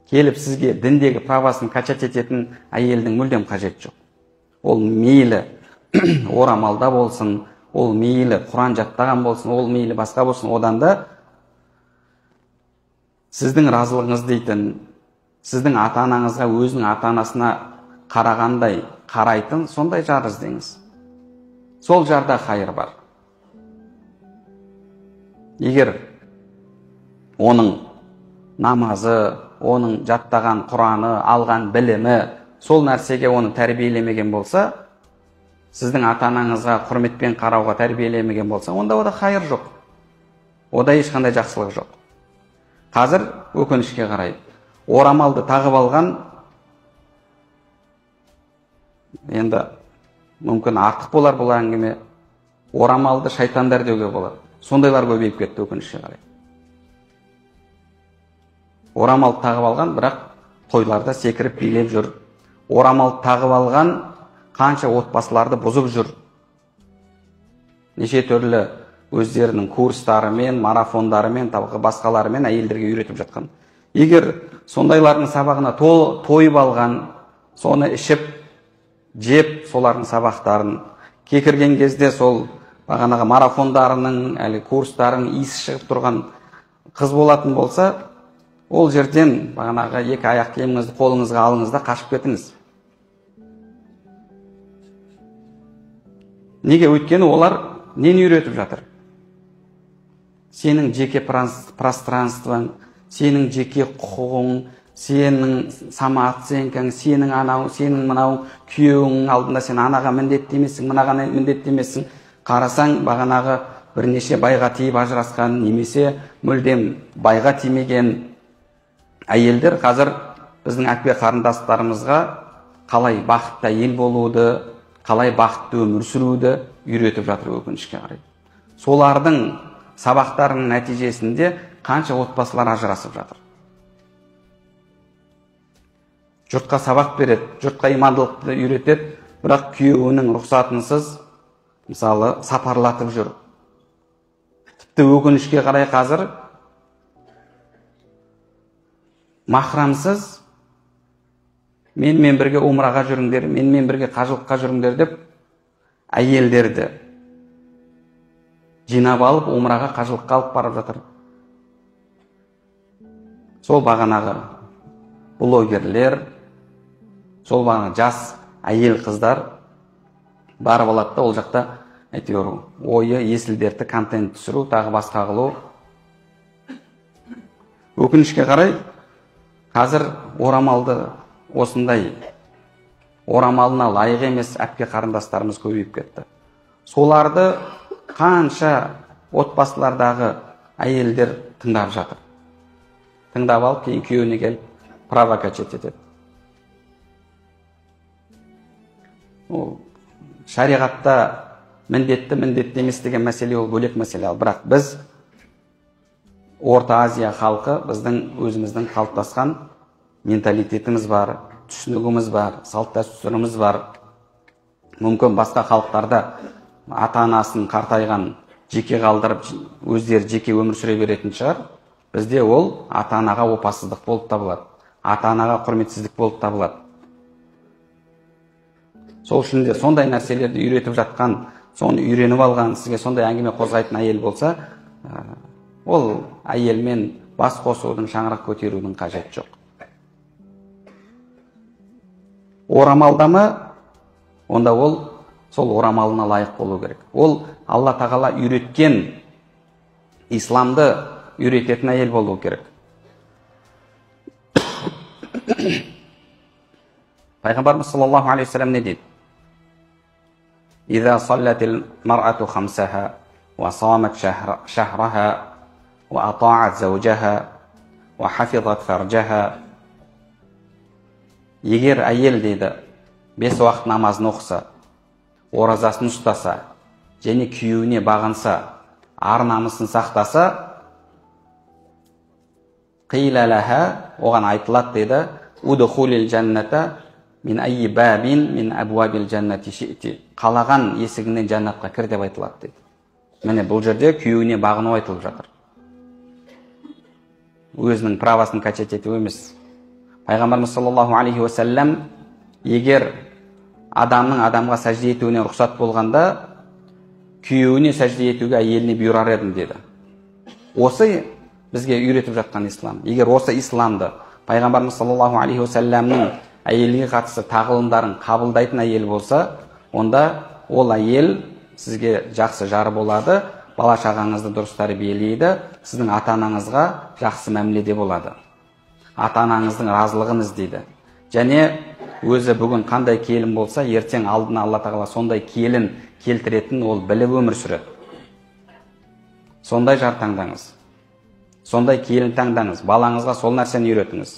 келіп сізге діндегі правасын качать ететін әйелдің мүлдем қажет жоқ. Ол мейлі орамалда болсын, ол мейлі Құран жаттаған болсын, ол мейлі басқа болсын, одан да сіздің разылығыңыз дейтін, сіздің ата-анаңызға өзінің ата-анасына қарағандай қарайтын сондай жар іздеңіз. Сол жарда хайыр бар. Егер оның намазы, оның жаттаған Құраны, алған білімі, сол нәрсеге оны тәрбиелемеген болса, сіздің ата-анаңызға құрметпен қарауға тәрбиелемеген болса, онда ода хайыр жоқ. Ода ешқандай жақсылық жоқ. Қазір өкінішке қарай орамалды тағып алған, енді мүмкін артық болар бұл әңгіме, орамалды шайтандар деуге болады. Сондайлар көбейіп кетті өкінішке қарай. Орамалды тағып алған, бірақ тойларда секіріп билеп жүр. Орамалды тағып алған қанша отбасыларды бұзып жүр. Неше түрлі өздерінің курстарымен, марафондарымен, басқаларымен әйелдерге үйретіп жатқан. Егер сондайлардың сабағына тойып алған, соны ішіп, жеп, солардың сабақтарын кекірген кезде сол бағанағы марафондарының, әлі курстарын иісі шығып тұрған қыз болатын болса, ол жерден бағанағы екі аяқ киіміңізді қолыңызға алыңыз да қашып кетіңіз. Неге? Өйткені олар нені үйретіп жатыр? Сенің жеке пространствоң, сенің жеке құқығың, сенің самооценкаң, сенің анау, сенің мынау күйеуің алдында сен анаға міндетті емессің, мынаға міндетті емессің. Қарасаң, бағанағы бірнеше байға тиіп ажырасқан, немесе мүлдем байға тимеген әйелдер қазір біздің әпке қарындастарымызға қалай бақытты ел болуды, қалай бақытты өмір сүруді үйретіп жатыр өкінішке қарай. Солардың сабақтарының нәтижесінде қанша отбасылар ажырасып жатыр. Жұртқа сабақ береді, жұртқа имандылықты үйретеді, бірақ күйеуінің рұқсатынсыз, мысалы, сапарлатып жүр. Тіпті өкінішке қарай қазір махрамсыз менімен бірге умраға жүріңдер, менімен бірге қажылыққа жүріңдер деп әйелдерді жинап алып, умраға қажылыққа алып барып жатыр. Сол бағанағы блогерлер, сол бағанағы жас әйел қыздар барып алады да, ол жақта әйтеуір ойы, есіл-дерті контент түсіру, тағы басқа қылу. Өкінішке қарай қазір орамалды осындай орамалына лайық емес әпке қарындастарымыз көбейіп кетті. Соларды қанша отбасылардағы әйелдер тыңдап жатыр. Тыңдап алып, кейін күйеуіне келіп провокация етеді. Шариғатта міндетті емес деген мәселе, ол бөлек мәселе. Бірақ біз Орта Азия халқы, біздің өзіміздің қалыптасқан менталитетіміз бар, түсінігіміз бар, салт дәстүріміз бар. Мүмкін басқа халықтарда ата-анасын қартайған жеке қалдырып, өздері жеке өмір сүре беретін шығар. Бізде ол ата-анаға опасыздық болып табылады, ата-анаға құрметсіздік болып табылады. Сол үшін де сондай нәрселерді үйретіп жатқан, соны үйреніп алған, сізге сондай әңгіме қозғайтын әйел болса, ол әйелмен бас қосудың, шаңырақ көтерудің қажет жоқ. Орамалдамы, онда ол сол орамалына лайық болу керек. Ол Алла тағала үйреткен, исламды үйрететін әйел болу керек. Пайғамбарымыз саллаллаху алейхи вассалам не дейді? إذا صلت المرأة خمسها وصامت شهرها وأطاعت زوجها وحفظت فرجها. Егер әйел дейді 5 уақыт намазын оқыса, оразасын ұстаса, және күйеуіне бағынса, ар-намысын сақтаса, қила лаха, оған айтылады дейді, удхулил жанната мин айи бабин мин абуабил жаннати ши'ти. Қалаған есігінен жаннатқа кір деп айтылады дейді. Міне бұл жерде күйеуіне бағыну айтылып жатыр. Өзінің правасын качать ету емес. Пайғамбарымыз саллаллаху алейхи уассалам егер адамның адамға сәжде етуіне рұқсат болғанда, күйеуіне сәжде етуге әйеліне бұйырар едім деді. Осы бізге үйретіп жатқан ислам. Егер осы исламды Пайғамбарымыз саллаллаху алейхи уассаламның әйелге қатысты тағылымдарын қабылдайтын әйел болса, онда ол әйел сізге жақсы жары болады, бала шағаңызды дұрыс тәрбиелейді, сіздің ата-анаңызға жақсы мәміледе болады. Ата-анаңыздың разылығын іздейді. Және өзі бүгін қандай келін болса, ертең алдына Алла тағала сондай келін келтіретін ол біліп өмір сүреді. Сондай жар таңдаңыз. Сондай келін таңдаңыз. Балаңызға сол нәрсені үйретіңіз.